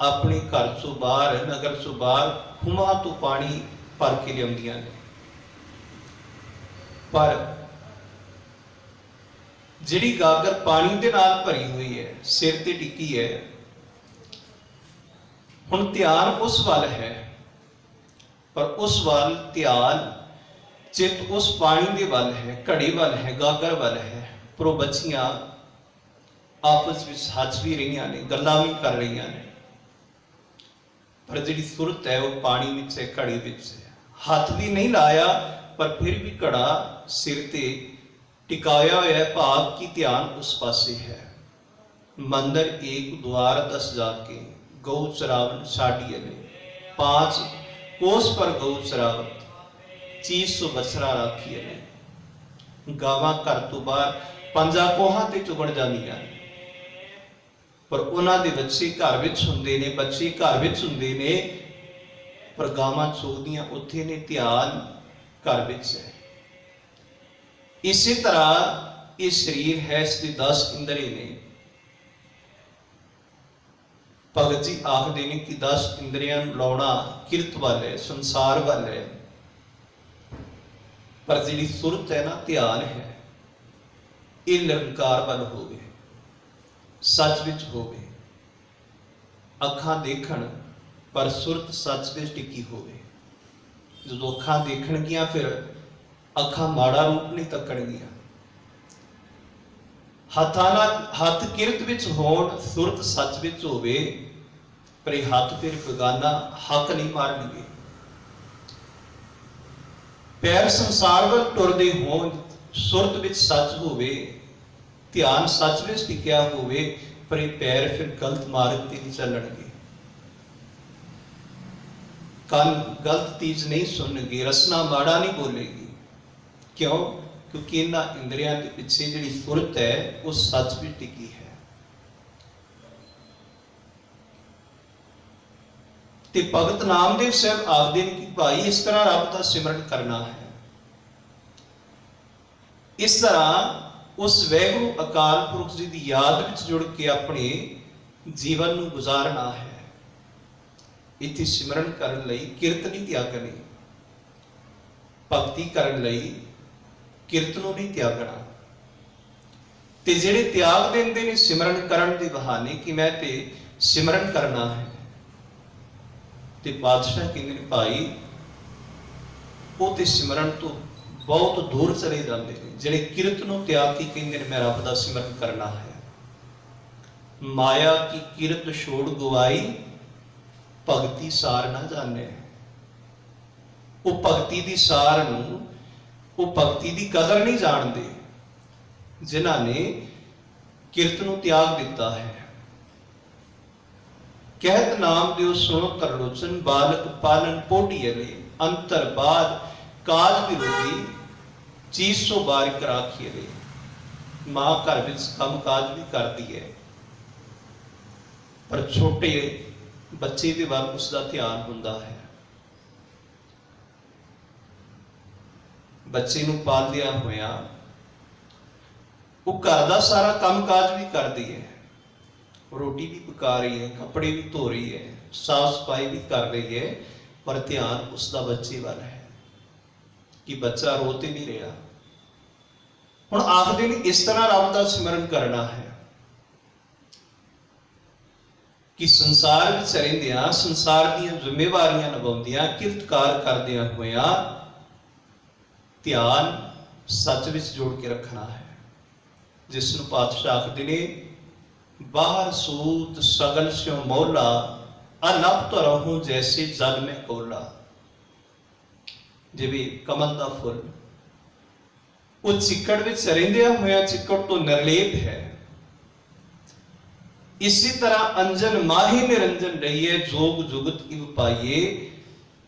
अपने घर चों बाहर, नगर चों बाहर खुमा तो पानी भर के लियाउंदियां ने, पर जिहड़ी गागर पानी दे नाल भरी हुई है, सिर ते टिकी है, हुण ध्यान उस वाल है, पर उस वाल ध्यान चित उस पानी दे वाल है, घड़ी वाल है, गागर वाल है, पर वो बच्चियां आपस में हस भी रही ने, गल्लां भी कर रही ने, पर जिहड़ी सुरत है वो पानी विच है, घड़ी विच है, हाथ भी नहीं लाया, पर फिर भी घड़ा सिर ते टिकाया हुआ है, भाव की ध्यान उस पासे है। मंदिर एक द्वार 10 जाके, गौ चरावन छाड़ी अले, 5 कोस पर गौ चरावत, 300 बछड़ा राखी अले। गावां घर तो बाहर 5 कोहां ते चुगड़ जांदियां, पर उन्हां दे बच्चे घर विच हुंदे ने, बच्चे घर विच हुंदे ने, पर गावां चोगदियां उत्थे ने, ध्यान घर विच है। इसी तरह ये शरीर है, इसके 10 इंद्रिय ने। भगत जी आखते ने कि 10 इंद्रियां लाउणा किरत वाल है, संसार वाल है, पर जिहड़ी सुरत है ना, ध्यान है, ये निरंकार वाल होवे, सच विच होवे, अखां देखण पर सुरत सच विच टिकी होवे। जदों अखां देखणगियां फिर अखां माड़ा रूप नहीं तकणगियां, हत्थां नाल हथ किरत विच होण, सुरत सच विच होवे, पर ये हथ फिर बेगाना हक नहीं मारनगे। पैर संसार वल टुरदे होण, सुरत विच सच होवे, ध्यान सच विच टिकिया होवे, पर ये पैर फिर गलत मार्ग ते नहीं चलणगे, कन गलत चीज नहीं सुनणगे, रसना माड़ा नहीं बोलेगी। क्यों? क्योंकि इन्हां इंद्रियां के पिछे जिहड़ी सुरत है वो सच भी टिकी है। ते भगत नामदेव साहब आखदे ने कि भाई इस तरह रब का सिमरन करना है, इस तरह उस वैगुरु अकाल पुरख जी की याद विच जुड़ के अपने जीवन नूं गुजारना है। इत्थे सिमरन करन लई किरत नहीं त्यागनी, भगती करन लई किरत नूं नहीं त्यागना। ते जिहड़े त्याग देंदे ने सिमरन करन दे बहाने कि मैं ते सिमरन करना है, ते बादशाह कहंदे ने भाई वो ते सिमरन तो बहुत दूर चले जाते हैं। जिहड़े किरत नूं त्याग के कहंदे ने मैं रब दा सिमरन करना है। माया की किरत छोड़ गवाई, भगती सार ना जाने। वो भगती दी सार नूं, वो भगती दी कदर नहीं जानते जिन्हां ने किरत नूं त्याग दिता है। कहत नाम दियो सुनो तरलोचन, बालक पालन पोटियले, अंतर बाद काज विरोधी, 300 बारिक राखियले। मां घर में काम काज भी करती है, पर छोटे बच्चे के वाल उसका ध्यान हुंदा है। बच्चे नूं पालदिया होया वो घर का सारा काम काज भी करती है, रोटी भी पका रही है, कपड़े भी धो रही है, साफ सफाई भी कर रही है, पर ध्यान उसका बच्चे वाल है कि बच्चा रोते नहीं रहा। हुण आखदे ने इस तरह रब का सिमरन करना है कि संसार विच रहिंदियां संसार दीयां जिम्मेवारियां निभाउंदियां किरतकार करदियां होया ध्यान सच विच जोड़ के रखना है, जिसनूं पातशाह आखदे ने बाहर सूत सगल स्यों मौला अलप तो रहूं जैसे जल में कोला। जिवें कमल का फुल वो चिक्कड़ विच रहिंदिया होया चिक्कड़ तो निर्लेप है, इसी तरह अंजन माही निरंजन रहिए जोग जुगत इव पाइए।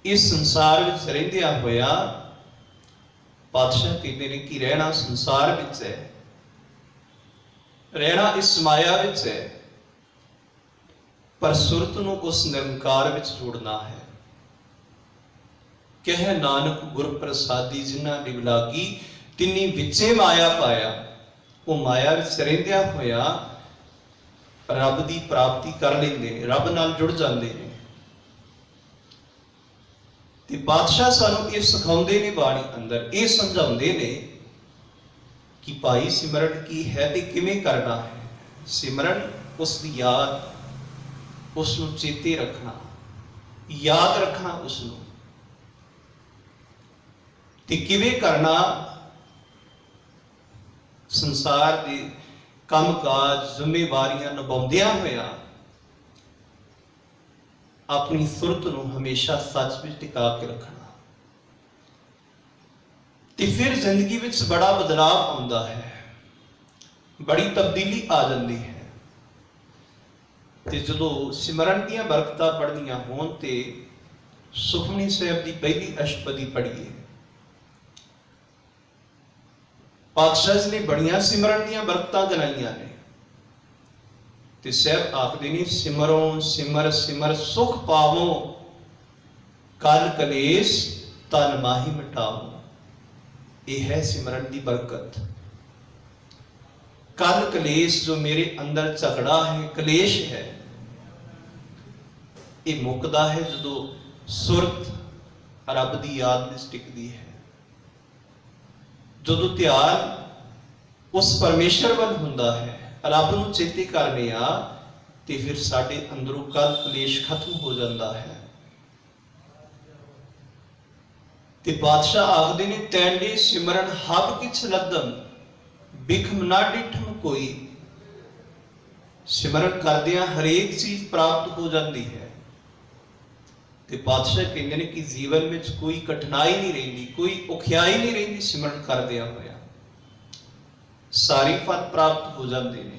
इस संसार विच रहिंदिया होया पातशाह कहते हैं कि रहना संसार विच है, रहना इस माया विच है, पर सुरत नूं उस निरंकार विच जोड़ना है। कह नानक गुर प्रसादी जिन्हां निव लागी तिन्नी विचे माया पाया। वो माया विच रहिंदिया होया रब की प्राप्ति कर लेंदे ने, रब नाल जुड़ जाते हैं। ते बादशाह सानू ये सिखाउंदे ने बाणी अंदर ये समझाउंदे ने कि भाई सिमरन की है ते किवें करना है। सिमरन उसकी याद, उसनूं चेते रखना, याद रखना उसनूं ते किवें करना। संसार के काम काज जिम्मेवारियां निभाउंदियां होया अपनी सुरत नूं हमेशा सच विच टिका के रखना, ते फिर जिंदगी विच बड़ा बदलाव आउंदा है, बड़ी तब्दीली आ जाती है। ते जदों सिमरन दीयां बरकतां पढ़नियां होण ते सुखमनी साहिब की पहली अष्टपदी पढ़िए। पातशाह जी ने बड़ियां सिमरन दीयां बरकतां गिनाइयां ने ते साहब आखदे ने सिमरो सिमर सिमर सुख पावो कल कलेश तन माही मिटाओ। यह है सिमरन की बरकत। कल कलेश जो मेरे अंदर झगड़ा है, क्लेश है, ये मुकदा है जदों सुरत रब की याद में टिकती है, जदों ध्यान उस परमेश्वर वाल हुंदा है, रब नूं चेते करने आ ते फिर साडे अंदरों कल क्लेश खत्म हो जाता है। ते बादशाह आखदे ने तैंडे सिमरन हब किछ लदम बिखम ना डिठम कोई। सिमरन करदियां हरेक चीज प्राप्त हो जाती है। ते बादशाह कहते हैं कि जीवन में कोई कठिनाई नहीं रही, कोई औखियाई नहीं रही। सिमरन करदिया होया सारी फल प्राप्त हो जाते हैं।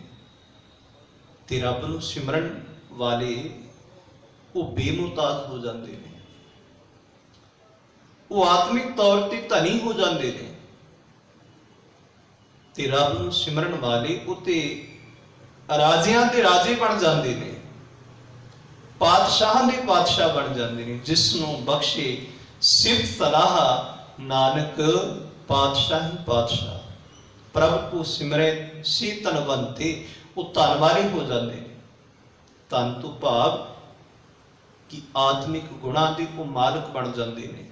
ते रब नूं सिमरन वाले वो बेमुहताज हो जाते हैं, वो आत्मिक तौर पर धनी हो जाते हैं। ते रब नूं सिमरन वाले उते राजियां ते राजे बन जाते हैं, पातशाह दे पातशाह बन जाते हैं। जिसनों बख्शे सिफत सलाह नानक पातशाह ही पातशाह। प्रभु को सिमरे सी तनवंते, वो धन वाले हो जाते हैं। धन तो भाव कि आत्मिक गुणा के वो मालक बन जाते हैं।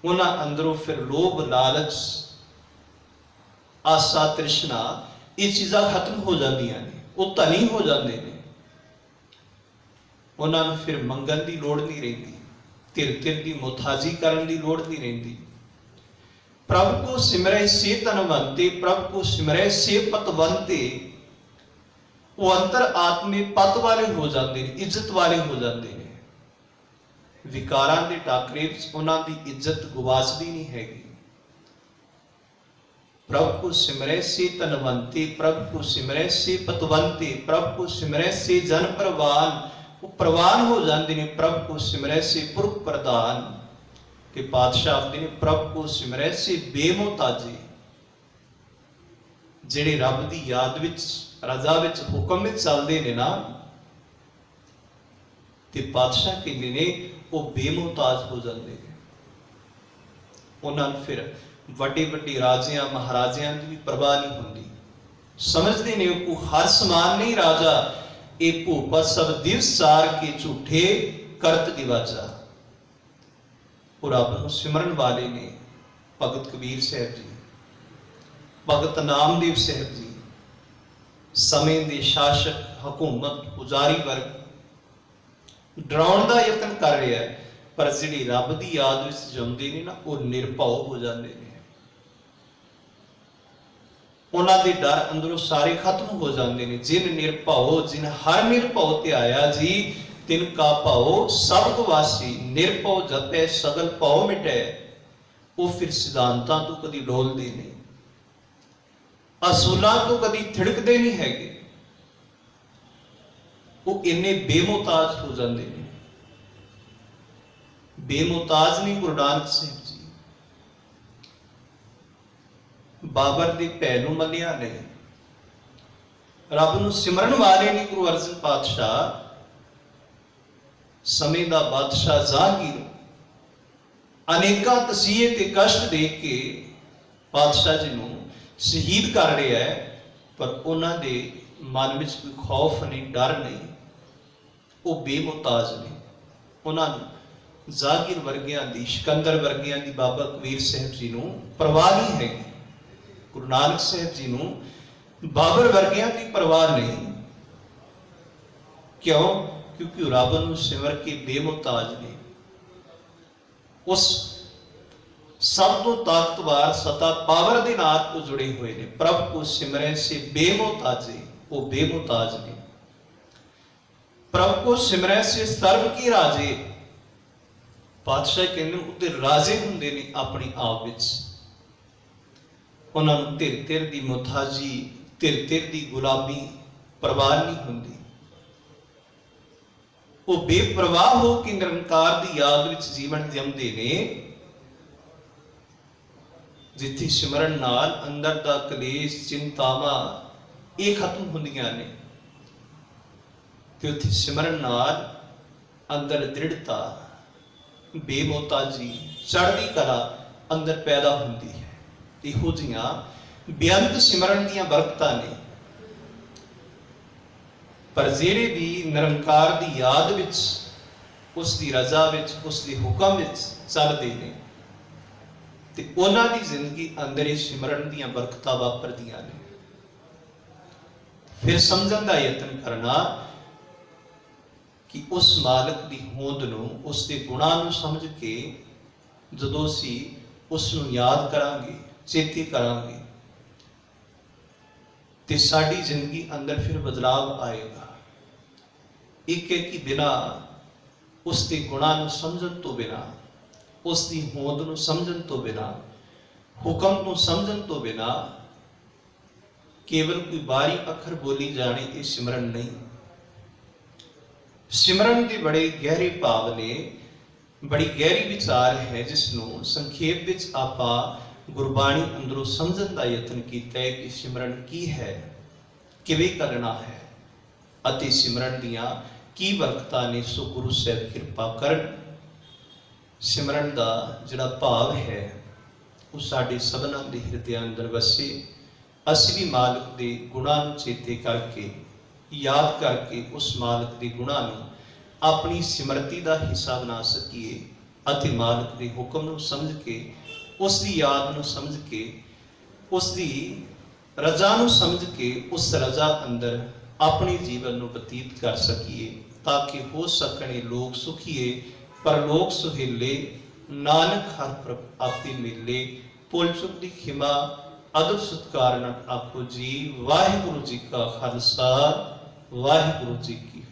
उन्हां अंदरों फिर लोभ लालच आसा तृष्णा ये चीज़ां खत्म हो जांदियां ने, वो धनी हो जाते हैं। उन्होंने फिर मंगन की लोड़ नहीं रही, तिर तिर की मुथाजी करने की लोड़ नहीं रही। प्रभु को सिमरे से तनवंते, प्रभु को सिमरे से पतवंते। वो अंतर आत्मे पत वाले हो जाते हैं, इज्जत वाले हो जाते हैं। विकारां दे टाकरे उन्हों की इज्जत गुवाचदी नहीं हैगी। प्रभु को सिमरे से तनवंते, प्रभु को सिमरे से पतवंते, प्रभु को सिमरे से जन प्रवान, वो प्रवान हो जाते हैं। प्रभु को सिमरे से पुरख प्रदान। कि पातशाह आखदे ने प्रभ को सिमरै से बेमुहताजी, ਜਿਹੜੇ ਰੱਬ ਦੀ ਯਾਦ ਵਿੱਚ ਰਜ਼ਾ ਵਿੱਚ ਹੁਕਮ ਵਿੱਚ ਚੱਲਦੇ ਨੇ ਨਾ, ਤੇ ਪਾਤਸ਼ਾਹ ਕਹਿੰਦੇ ਨੇ ਉਹ ਬੇਮੁਹਤਾਜ ਹੋ ਜਾਂਦੇ ਨੇ। ਉਹਨਾਂ ਨੂੰ ਫਿਰ ਵੱਡੇ ਵੱਡੇ ਰਾਜਿਆਂ ਮਹਾਰਾਜਿਆਂ ਦੀ ਵੀ ਪਰਵਾਹ ਨਹੀਂ ਹੁੰਦੀ। ਸਮਝਦੇ ਨੇ ਉਹ ਹਰ ਸਮਾਨ ਨਹੀਂ ਰਾਜਾ, ਇਹ ਭੂਪਾ ਸਭ ਦਿਵਸ ਸਾਰ ਕੇ ਝੂਠੇ ਕਰਤ ਦਿਵਾਜਾ। ਉਹ ਰੱਬ ਨੂੰ ਸਿਮਰਨ ਵਾਲੇ ਨੇ ਭਗਤ ਕਬੀਰ ਸਾਹਿਬ ਜੀ, ਭਗਤ ਨਾਮਦੇਵ ਸਾਹਿਬ ਜੀ, ਸਮੇਂ ਦੇ ਸ਼ਾਸਕ ਹਕੂਮਤ ਪੁਜਾਰੀ ਵਰਗ ਡਰਾਉਣ ਦਾ ਯਤਨ ਕਰ ਰਿਹਾ ਹੈ, ਪਰ ਜਿਹੜੀ ਰੱਬ ਦੀ ਯਾਦ ਵਿੱਚ ਜੰਮਦੇ ਨੇ ਨਾ, ਉਹ ਨਿਰਭਉ ਹੋ ਜਾਂਦੇ ਨੇ। ਉਹਨਾਂ ਦੇ ਡਰ ਅੰਦਰੋਂ ਸਾਰੇ ਖਤਮ ਹੋ ਜਾਂਦੇ ਨੇ। ਜਿਨ ਨਿਰਭਉ ਜਿਨ ਹਰ ਨਿਰਭਉ ਧਿਆਇਆ ਜੀ, ਤਿਨ ਕਾ ਭਉ ਸਭ ਗਵਾਸੀ। ਨਿਰਭਉ ਜਪੈ ਸਗਲ ਭਉ ਮਿਟੈ। ਉਹ ਫਿਰ ਸਿਧਾਂਤਾਂ ਤੋਂ ਕਦੀ ਡੋਲਦੇ ਨਹੀਂ, ਅਸੂਲਾਂ ਤੋਂ ਕਦੀ ਥਿੜਕਦੇ ਨਹੀਂ ਹੈਗੇ। ਉਹ ਇੰਨੇ ਬੇਮੁਹਤਾਜ ਹੋ ਜਾਂਦੇ ਨੇ। ਬੇਮੁਹਤਾਜ ਨਹੀਂ ਗੁਰੂ ਨਾਨਕ ਸਾਹਿਬ ਜੀ, ਬਾਬਰ ਦੇ ਭੈ ਨੂੰ ਮੰਨਿਆ ਨਹੀਂ, ਰੱਬ ਨੂੰ ਸਿਮਰਨ ਵਾਲੇ ਨਹੀਂ ਗੁਰੂ ਅਰਜਨ ਪਾਤਸ਼ਾਹ। ਸਮੇਂ ਦਾ ਬਾਦਸ਼ਾਹ ਜ਼ਾਗੀਰ ਅਨੇਕਾਂ ਤਸੀਹੇ ਤੇ ਕਸ਼ਟ ਦੇ ਕੇ ਪਾਤਸ਼ਾਹ ਜੀ ਨੂੰ ਸ਼ਹੀਦ ਕਰ ਰਿਹਾ ਹੈ, ਪਰ ਉਹਨਾਂ ਦੇ ਮਨ ਵਿੱਚ ਕੋਈ ਖੌਫ ਨਹੀਂ, ਡਰ ਨਹੀਂ। ਉਹ ਬੇਮੁਹਤਾਜ ਨੇ। ਉਹਨਾਂ ਨੂੰ ਜ਼ਾਗੀਰ ਵਰਗਿਆਂ ਦੀ, ਸਿਕੰਦਰ ਵਰਗਿਆਂ ਦੀ, ਬਾਬਾ ਕਬੀਰ ਸਾਹਿਬ ਜੀ ਨੂੰ ਪਰਵਾਹ ਨਹੀਂ ਹੈਗੀ। ਗੁਰੂ ਨਾਨਕ ਸਾਹਿਬ ਜੀ ਨੂੰ ਬਾਬਰ ਵਰਗਿਆਂ ਦੀ ਪਰਵਾਹ ਨਹੀਂ। ਕਿਉਂ? ਕਿਉਂਕਿ ਉਹ ਰੱਬ ਨੂੰ ਸਿਮਰ ਕੇ ਬੇਮੁਹਤਾਜ ਨੇ। ਉਸ ਸਭ ਤੋਂ ਤਾਕਤਵਰ ਸਤਾ ਪਾਵਰ ਦੇ ਨਾਲ ਉਹ ਜੁੜੇ ਹੋਏ ਨੇ। ਪ੍ਰਭ ਕੋ ਸਿਮਰੈ ਸੇ ਬੇਮੁਹਤਾਜੇ, ਉਹ ਬੇਮੁਹਤਾਜ ਨੇ। ਪ੍ਰਭ ਕੋ ਸਿਮਰੈ ਸੇ ਸਰਬ ਕੀ ਰਾਜੇ। ਪਾਤਸ਼ਾਹ ਕਹਿੰਦੇ ਉਹਦੇ ਰਾਜੇ ਹੁੰਦੇ ਨੇ ਆਪਣੇ ਆਪ ਵਿੱਚ। ਉਹਨਾਂ ਨੂੰ ਧਿਰ ਧਿਰ ਦੀ ਮੁਹਤਾਜੀ, ਧਿਰ ਧਿਰ ਦੀ ਗੁਲਾਮੀ ਪਰਵਾਹ ਨਹੀਂ ਹੁੰਦੀ। ਉਹ ਬੇਪਰਵਾਹ ਹੋ ਕੇ ਨਿਰੰਕਾਰ ਦੀ ਯਾਦ ਵਿੱਚ ਜੀਵਨ ਜਿਉਂਦੇ ਨੇ। ਜਿੱਥੇ ਸਿਮਰਨ ਨਾਲ ਅੰਦਰ ਦਾ ਕਲੇਸ਼, ਚਿੰਤਾਵਾਂ ਇਹ ਖਤਮ ਹੁੰਦੀਆਂ ਨੇ, ਤੇ ਉੱਥੇ ਸਿਮਰਨ ਨਾਲ ਅੰਦਰ ਦ੍ਰਿੜਤਾ, ਬੇਮੁਹਤਾਜੀ, ਚੜ੍ਹਦੀ ਕਲਾ ਅੰਦਰ ਪੈਦਾ ਹੁੰਦੀ ਹੈ। ਇਹੋ ਜਿਹੀਆਂ ਬੇਅੰਤ ਸਿਮਰਨ ਦੀਆਂ ਬਰਕਤਾਂ ਨੇ। ਪਰ ਜਿਹੜੇ ਵੀ ਨਿਰੰਕਾਰ ਦੀ ਯਾਦ ਵਿੱਚ, ਉਸ ਦੀ ਰਜ਼ਾ ਵਿੱਚ, ਉਸ ਦੇ ਹੁਕਮ ਵਿੱਚ ਚੱਲਦੇ ਨੇ, ਤੇ ਉਹਨਾਂ ਦੀ ਜ਼ਿੰਦਗੀ ਅੰਦਰ ਇਹ ਸਿਮਰਨ ਦੀਆਂ ਬਰਕਤਾਂ ਵਾਪਰਦੀਆਂ ਨੇ। ਫਿਰ ਸਮਝਣ ਦਾ ਯਤਨ ਕਰਨਾ ਕਿ ਉਸ ਮਾਲਕ ਦੀ ਹੋਂਦ ਨੂੰ, ਉਸ ਦੇ ਗੁਣਾਂ ਨੂੰ ਸਮਝ ਕੇ ਜਦੋਂ ਅਸੀਂ ਉਸ ਨੂੰ ਯਾਦ ਕਰਾਂਗੇ, ਚੇਤੇ ਕਰਾਂਗੇ, ਤੇ ਸਾਡੀ ਜ਼ਿੰਦਗੀ ਅੰਦਰ ਫਿਰ ਬਦਲਾਵ ਆਏਗਾ। ਇੱਕ ਇੱਕ ਬਿਨਾ ਉਸ ਦੇ ਗੁਣਾਂ ਨੂੰ ਸਮਝਣ ਤੋਂ ਬਿਨਾ, ਉਸ ਦੀ ਹੋਂਦ ਨੂੰ ਸਮਝਣ ਤੋਂ ਬਿਨਾ, ਹੁਕਮ ਨੂੰ ਸਮਝਣ ਤੋਂ ਬਿਨਾ ਕੇਵਲ ਕੋਈ ਬਾਰੀ ਅੱਖਰ ਬੋਲੀ ਜਾਣੀ ਇਹ ਸਿਮਰਨ ਨਹੀਂ। ਸਿਮਰਨ ਦੇ ਬੜੇ ਗਹਿਰੇ ਭਾਵ ਨੇ, ਬੜੀ ਗਹਿਰੀ ਵਿਚਾਰ ਹੈ, ਜਿਸ ਨੂੰ ਸੰਖੇਪ ਵਿੱਚ ਆਪਾਂ ਗੁਰਬਾਣੀ ਅੰਦਰੋਂ ਸਮਝਣ ਦਾ ਯਤਨ ਕੀਤਾ ਹੈ ਕਿ ਸਿਮਰਨ ਕੀ ਹੈ, ਕਿਵੇਂ ਕਰਨਾ ਹੈ, ਅਤੇ ਸਿਮਰਨ ਦੀਆਂ ਕੀ ਬਰਕਤਾਂ ਨੇ। ਸੋ ਗੁਰੂ ਸਾਹਿਬ ਕਿਰਪਾ ਕਰਨ, ਸਿਮਰਨ ਦਾ ਜਿਹੜਾ ਭਾਵ ਹੈ ਉਹ ਸਾਡੇ ਸਭਨਾਂ ਦੇ ਹਿਰਦਿਆਂ ਅੰਦਰ ਵਸੇ। ਅਸੀਂ ਵੀ ਮਾਲਕ ਦੇ ਗੁਣਾਂ ਨੂੰ ਚੇਤੇ ਕਰਕੇ, ਯਾਦ ਕਰਕੇ, ਉਸ ਮਾਲਕ ਦੇ ਗੁਣਾਂ ਨੂੰ ਆਪਣੀ ਸਿਮਰਤੀ ਦਾ ਹਿੱਸਾ ਬਣਾ ਸਕੀਏ, ਅਤੇ ਮਾਲਕ ਦੇ ਹੁਕਮ ਨੂੰ ਸਮਝ ਕੇ, ਉਸ ਦੀ ਯਾਦ ਨੂੰ ਸਮਝ ਕੇ, ਉਸ ਦੀ ਰਜ਼ਾ ਨੂੰ ਸਮਝ ਕੇ, ਉਸ ਰਜ਼ਾ ਅੰਦਰ ਆਪਣੇ ਜੀਵਨ ਨੂੰ ਬਤੀਤ ਕਰ ਸਕੀਏ, ਤਾਂ ਕਿ ਹੋ ਸਕਣੇ ਲੋਕ ਸੁਖੀਏ ਪਰਲੋਕ ਸੁਹੇਲੇ। ਨਾਨਕ ਹਰ ਪ੍ਰਭ ਆਪੇ ਮਿਲੇ, ਭੁੱਲ ਚੁੱਕ ਦੀ ਖਿਮਾ ਅਦਬ ਸਤਿਕਾਰ ਨਾਲ ਆਪੋ ਜੀ। ਵਾਹਿਗੁਰੂ ਜੀ ਕਾ ਖਾਲਸਾ, ਵਾਹਿਗੁਰੂ ਜੀ ਕੀ